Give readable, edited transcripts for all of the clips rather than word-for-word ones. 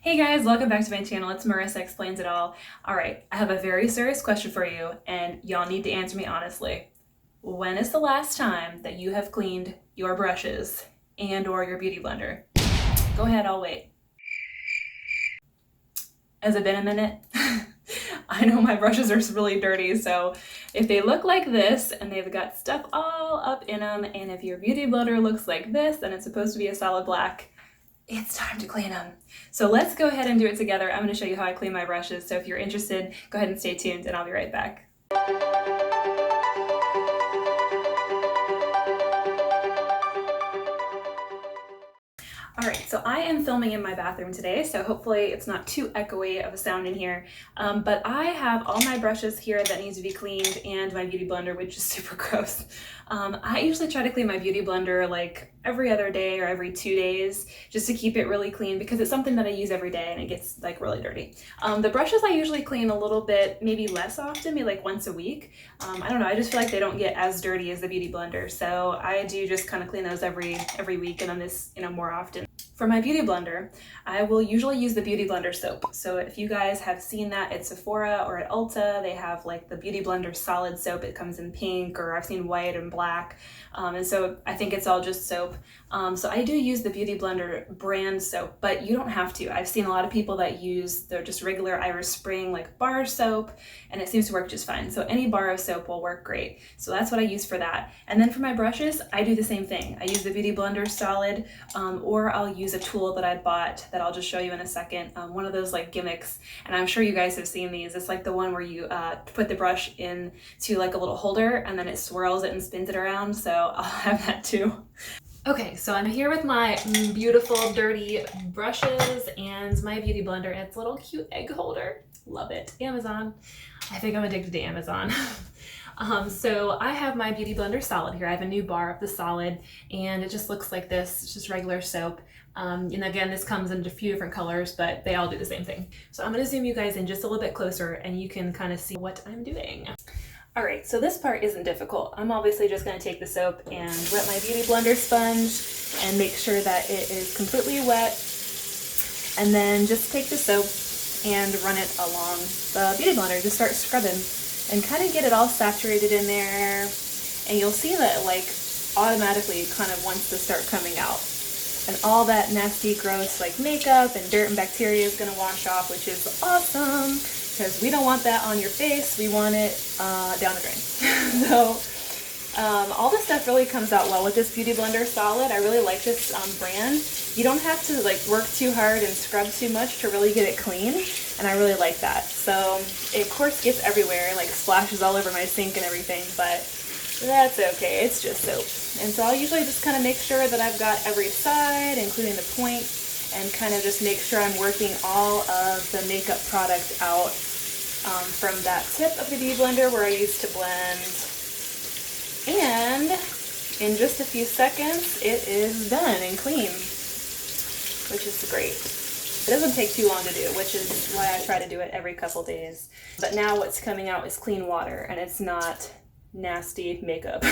Hey guys, welcome back to my channel. It's Marissa Explains It All. All right, I have a very serious question for you, and y'all need to answer me honestly. When is the last time that you have cleaned your brushes and/or your beauty blender? Go ahead, I'll wait. Has it been a minute? I know my brushes are really dirty, so if they look like this and they've got stuff all up in them, and if your beauty blender looks like this and it's supposed to be a solid black, it's time to clean them. So let's go ahead and do it together. I'm going to show you how I clean my brushes. So if you're interested, go ahead and stay tuned and I'll be right back. All right, so I am filming in my bathroom today, so hopefully it's not too echoey of a sound in here. But I have all my brushes here that needs to be cleaned and my beauty blender, which is super gross. I usually try to clean my beauty blender like every other day or every 2 days just to keep it really clean because it's something that I use every day and it gets like really dirty. The brushes I usually clean a little bit, maybe less often, maybe like once a week. I don't know, I just feel like they don't get as dirty as the beauty blender. So I do just kind of clean those every week and then this, more often. For my beauty blender, I will usually use the Beauty Blender soap. So if you guys have seen that at Sephora or at Ulta, they have like the Beauty Blender solid soap. It comes in pink, or I've seen white and black. And so I think it's all just soap. So I do use the Beauty Blender brand soap, but you don't have to. I've seen a lot of people that use their just regular Irish Spring like bar soap, and it seems to work just fine. So any bar of soap will work great. So that's what I use for that. And then for my brushes, I do the same thing. I use the Beauty Blender solid, or I'll use a tool that I bought that I'll just show you in a second. One of those like gimmicks, and I'm sure you guys have seen these. It's like the one where you put the brush into like a little holder and then it swirls it and spins it around. So I'll have that too. Okay, so I'm here with my beautiful dirty brushes and my beauty blender. It's a little cute egg holder. Love it. Amazon. I think I'm addicted to Amazon. So I have my beauty blender solid here. I have a new bar of the solid and it just looks like this. It's just regular soap. And again, this comes in a few different colors, but they all do the same thing. So I'm going to zoom you guys in just a little bit closer and you can kind of see what I'm doing. All right, so this part isn't difficult. I'm obviously just going to take the soap and wet my beauty blender sponge and make sure that it is completely wet. And then just take the soap and run it along the beauty blender. Just start scrubbing and kind of get it all saturated in there. And you'll see that it like automatically kind of wants to start coming out. And all that nasty, gross like makeup and dirt and bacteria is going to wash off, which is awesome. Because we don't want that on your face, we want it down the drain. So all this stuff really comes out well with this Beauty Blender solid. I really like this brand. You don't have to like work too hard and scrub too much to really get it clean, and I really like that. So it of course gets everywhere, like splashes all over my sink and everything, but that's okay, it's just soap. And so I'll usually just kind of make sure that I've got every side, including the point, and kind of just make sure I'm working all of the makeup product out from that tip of the Beauty Blender where I used to blend. And in just a few seconds, it is done and clean, which is great. It doesn't take too long to do, which is why I try to do it every couple days. But now what's coming out is clean water, and it's not nasty makeup,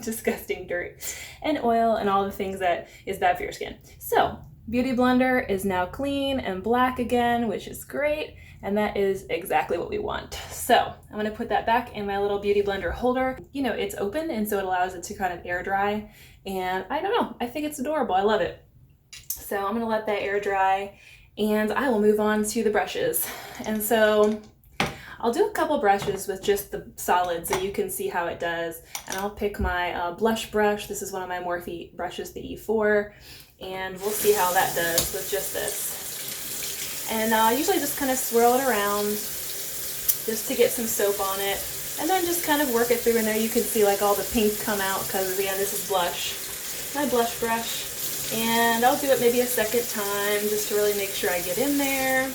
disgusting dirt and oil and all the things that is bad for your skin. So Beauty Blender is now clean and black again, which is great, and that is exactly what we want. So I'm going to put that back in my little Beauty Blender holder. It's open, and so it allows it to kind of air dry, and I don't know, I think it's adorable. I love it. So I'm going to let that air dry, and I will move on to the brushes. And so I'll do a couple brushes with just the solid so you can see how it does. And I'll pick my blush brush. This is one of my Morphe brushes, the E4. And we'll see how that does with just this. And I usually just kind of swirl it around just to get some soap on it. And then just kind of work it through in there. You can see like all the pink come out because again, this is blush. My blush brush. And I'll do it maybe a second time just to really make sure I get in there.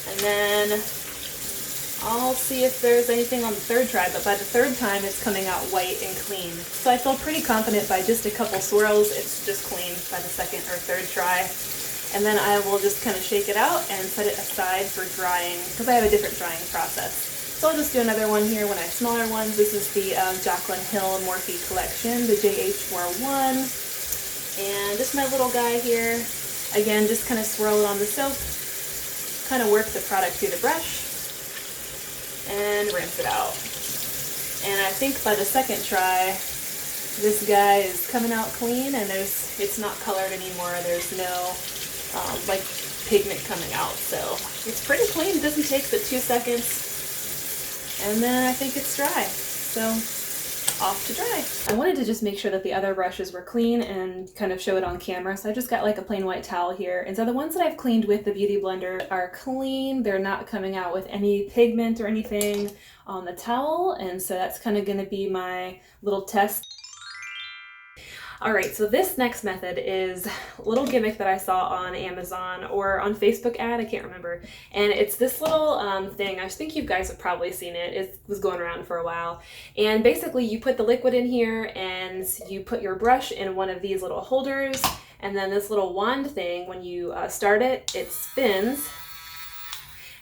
And then I'll see if there's anything on the third try, but by the third time it's coming out white and clean. So I feel pretty confident by just a couple swirls it's just clean by the second or third try. And then I will just kind of shake it out and set it aside for drying because I have a different drying process. So I'll just do another one here, one of my smaller ones. This is the Jaclyn Hill Morphe collection, the JH401. And just my little guy here. Again, just kind of swirl it on the soap, kind of work the product through the brush, and rinse it out. And I think by the second try, this guy is coming out clean, and it's not colored anymore. There's no like pigment coming out, so it's pretty clean. It doesn't take but 2 seconds, and then I think it's dry. So off to dry. I wanted to just make sure that the other brushes were clean and kind of show it on camera, so I just got like a plain white towel here. And so the ones that I've cleaned with the Beauty Blender are clean. They're not coming out with any pigment or anything on the towel, and so that's kind of going to be my little test. Alright, so this next method is a little gimmick that I saw on Amazon or on Facebook ad, I can't remember. And it's this little thing, I think you guys have probably seen it. It was going around for a while. And basically you put the liquid in here and you put your brush in one of these little holders, and then this little wand thing, when you start it, it spins,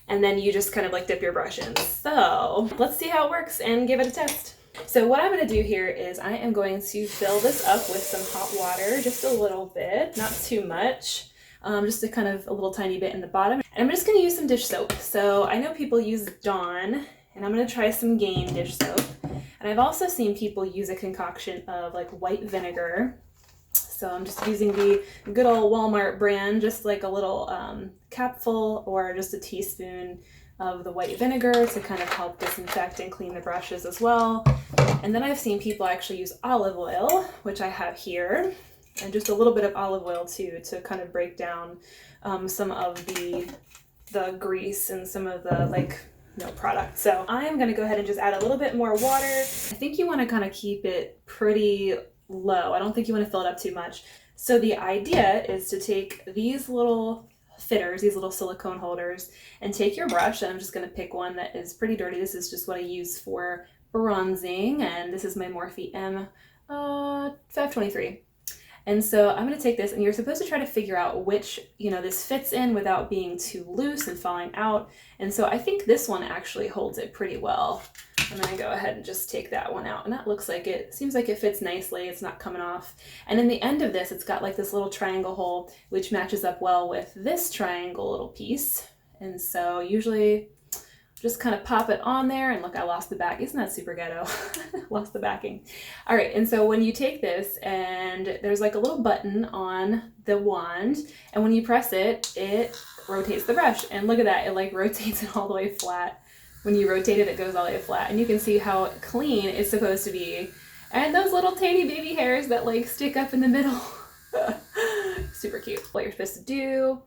and then you just kind of like dip your brush in. So let's see how it works and give it a test. So what I'm going to do here is I am going to fill this up with some hot water, just a little bit, not too much, just a kind of a little tiny bit in the bottom. And I'm just going to use some dish soap. So I know people use Dawn, and I'm going to try some Gain dish soap. And I've also seen people use a concoction of like white vinegar. So I'm just using the good old Walmart brand, just like a little capful or just a teaspoon of the white vinegar to kind of help disinfect and clean the brushes as well. And then I've seen people actually use olive oil, which I have here, and just a little bit of olive oil too, to kind of break down some of the grease and some of the product. So I'm gonna go ahead and just add a little bit more water. I think you wanna kind of keep it pretty low. I don't think you wanna fill it up too much. So the idea is to take these little fitters, these little silicone holders, and take your brush, and I'm just going to pick one that is pretty dirty. This is just what I use for bronzing, and this is my Morphe M523. And so I'm going to take this, and you're supposed to try to figure out which, this fits in without being too loose and falling out. And so I think this one actually holds it pretty well. I'm going to go ahead and just take that one out. And that looks like it seems like it fits nicely. It's not coming off. And in the end of this, it's got like this little triangle hole, which matches up well with this triangle little piece. And so usually just kind of pop it on there, and look, I lost the back. Isn't that super ghetto? Lost the backing. All right, and so when you take this, and there's like a little button on the wand, and when you press it, it rotates the brush. And look at that, it like rotates it all the way flat. When you rotate it, it goes all the way flat, and you can see how clean it's supposed to be. And those little tiny baby hairs that like stick up in the middle. Super cute. What you're supposed to do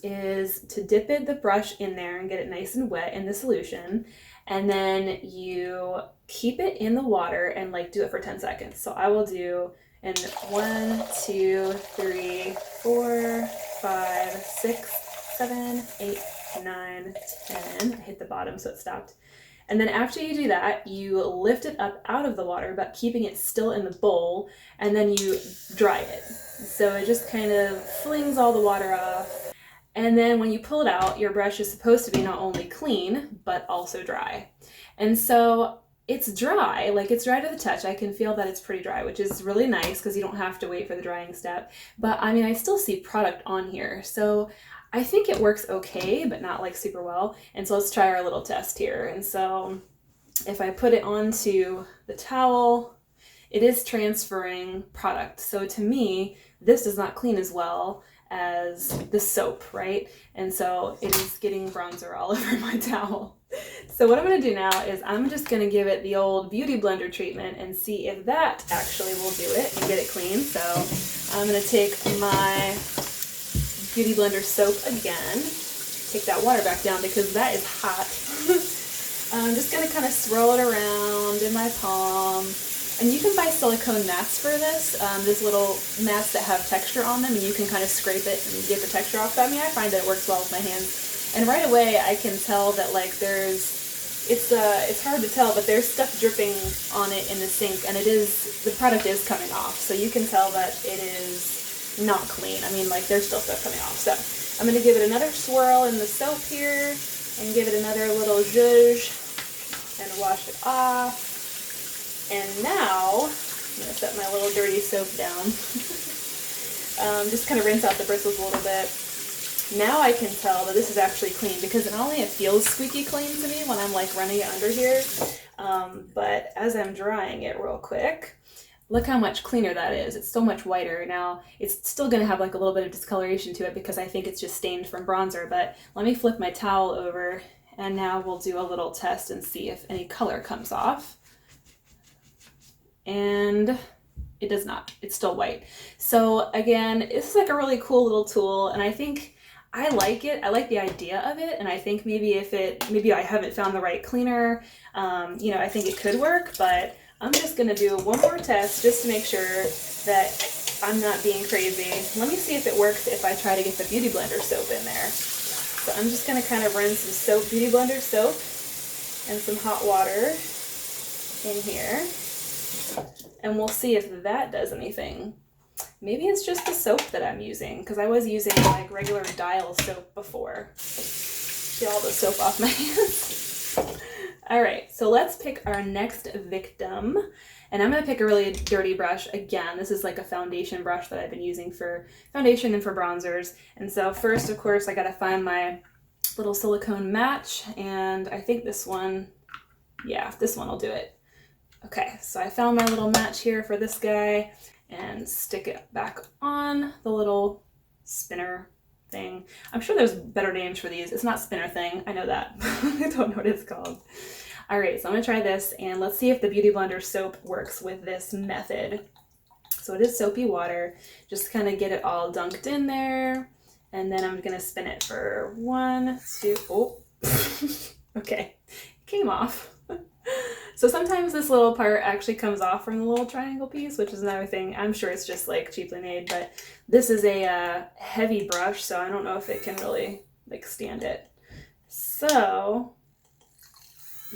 is to dip the brush in there and get it nice and wet in the solution, and then you keep it in the water and like do it for 10 seconds. So I will do in 1, 2, 3, 4, 5, 6, 7, 8, 9, 10. I hit the bottom so it stopped. And then after you do that, you lift it up out of the water, but keeping it still in the bowl, and then you dry it. So it just kind of flings all the water off. And then when you pull it out, your brush is supposed to be not only clean, but also dry. And so it's dry, like it's dry to the touch. I can feel that it's pretty dry, which is really nice because you don't have to wait for the drying step. But I mean, I still see product on here. So I think it works okay, but not like super well. And so let's try our little test here. And so if I put it onto the towel, it is transferring product. So to me, this does not clean as well as the soap, right? And so it is getting bronzer all over my towel. So what I'm going to do now is I'm just going to give it the old Beauty Blender treatment and see if that actually will do it and get it clean. So I'm going to take my Beauty Blender soap again, take that water back down because that is hot. I'm just going to kind of swirl it around in my palm. And you can buy silicone mats for this, these little mats that have texture on them, and you can kind of scrape it and get the texture off. But I mean, I find that it works well with my hands. And right away, I can tell that like it's hard to tell, but there's stuff dripping on it in the sink, and the product is coming off. So you can tell that it is not clean. I mean, like there's still stuff coming off. So I'm going to give it another swirl in the soap here, and give it another little zhuzh, and wash it off. And now, I'm going to set my little dirty soap down. Just kind of rinse out the bristles a little bit. Now I can tell that this is actually clean because not only it feels squeaky clean to me when I'm like running it under here, but as I'm drying it real quick, look how much cleaner that is. It's so much whiter. Now it's still going to have like a little bit of discoloration to it because I think it's just stained from bronzer, but let me flip my towel over and now we'll do a little test and see if any color comes off. And it does not. It's still white. So again, this is like a really cool little tool, and I think I like it. I like the idea of it, and I think maybe maybe I haven't found the right cleaner, you know, I think it could work, but I'm just gonna do one more test just to make sure that I'm not being crazy. Let me see if it works if I try to get the Beauty Blender soap in there. So I'm just gonna kind of rinse some Beauty Blender soap and some hot water in here. And we'll see if that does anything. Maybe it's just the soap that I'm using, because I was using like regular Dial soap before. Get all the soap off my hands. All right, so let's pick our next victim. And I'm gonna pick a really dirty brush. Again, this is like a foundation brush that I've been using for foundation and for bronzers. And so first, of course, I gotta find my little silicone match. And I think this one, yeah, this one will do it. Okay, so I found my little match here for this guy and stick it back on the little spinner thing. I'm sure there's better names for these. It's not spinner thing, I know that. I don't know what it's called. All right, so I'm gonna try this and let's see if the Beauty Blender soap works with this method. So it is soapy water. Just kind of get it all dunked in there. And then I'm gonna spin it for 1, 2, oh, okay, it came off. So sometimes this little part actually comes off from the little triangle piece, which is another thing. I'm sure it's just like cheaply made, but this is a heavy brush, so I don't know if it can really like stand it. So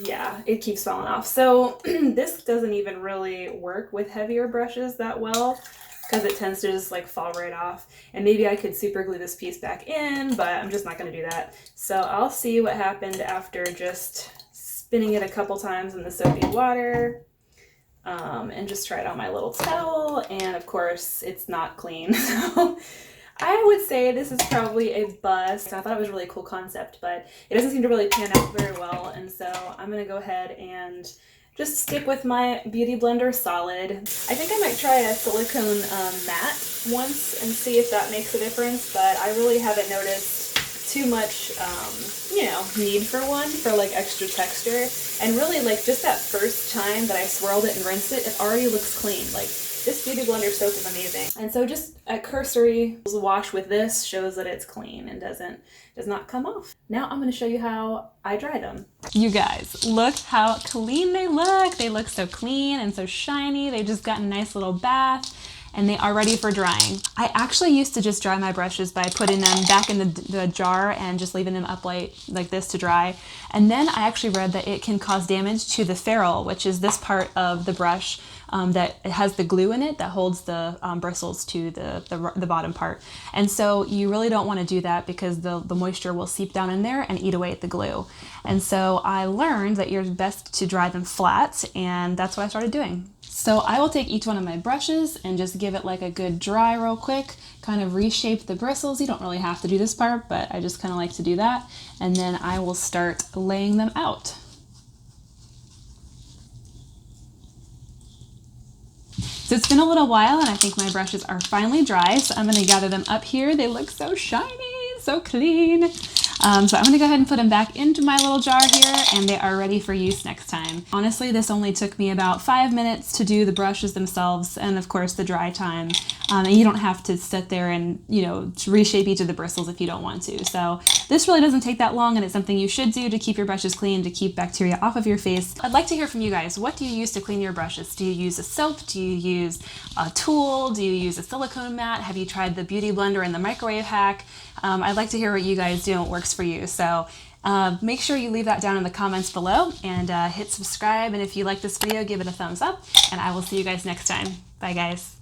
yeah, it keeps falling off. So this doesn't even really work with heavier brushes that well because it tends to just like fall right off. And maybe I could super glue this piece back in, but I'm just not gonna do that. So I'll see what happened after just spinning it a couple times in the soapy water, and just try it on my little towel, and of course it's not clean. So I would say this is probably a bust. I thought it was a really cool concept, but it doesn't seem to really pan out very well, and so I'm gonna go ahead and just stick with my Beauty Blender Solid. I think I might try a silicone matte once and see if that makes a difference, but I really haven't noticed too much, you know, need for one for like extra texture. And really like just that first time that I swirled it and rinsed it, it already looks clean. Like this Beauty Blender soap is amazing. And so just a cursory wash with this shows that it's clean and does not come off. Now I'm going to show you how I dry them. You guys, look how clean they look. They look so clean and so shiny. They just got a nice little bath. And they are ready for drying. I actually used to just dry my brushes by putting them back in the jar and just leaving them up like this to dry. And then I actually read that it can cause damage to the ferrule, which is this part of the brush that it has the glue in it that holds the bristles to the bottom part. And so you really don't want to do that because the moisture will seep down in there and eat away at the glue. And so I learned that you're best to dry them flat, and that's what I started doing. So I will take each one of my brushes and just give it like a good dry real quick, kind of reshape the bristles. You don't really have to do this part, but I just kind of like to do that. And then I will start laying them out. So it's been a little while and I think my brushes are finally dry. So I'm gonna gather them up here. They look so shiny, so clean. So I'm gonna go ahead and put them back into my little jar here, and they are ready for use next time. Honestly, this only took me about 5 minutes to do the brushes themselves, and of course the dry time. And you don't have to sit there and, you know, reshape each of the bristles if you don't want to. So this really doesn't take that long, and it's something you should do to keep your brushes clean, to keep bacteria off of your face. I'd like to hear from you guys. What do you use to clean your brushes? Do you use a soap? Do you use a tool? Do you use a silicone mat? Have you tried the Beauty Blender and the microwave hack? I'd like to hear what you guys do and what works for you. So make sure you leave that down in the comments below, and hit subscribe. And if you like this video, give it a thumbs up, and I will see you guys next time. Bye guys.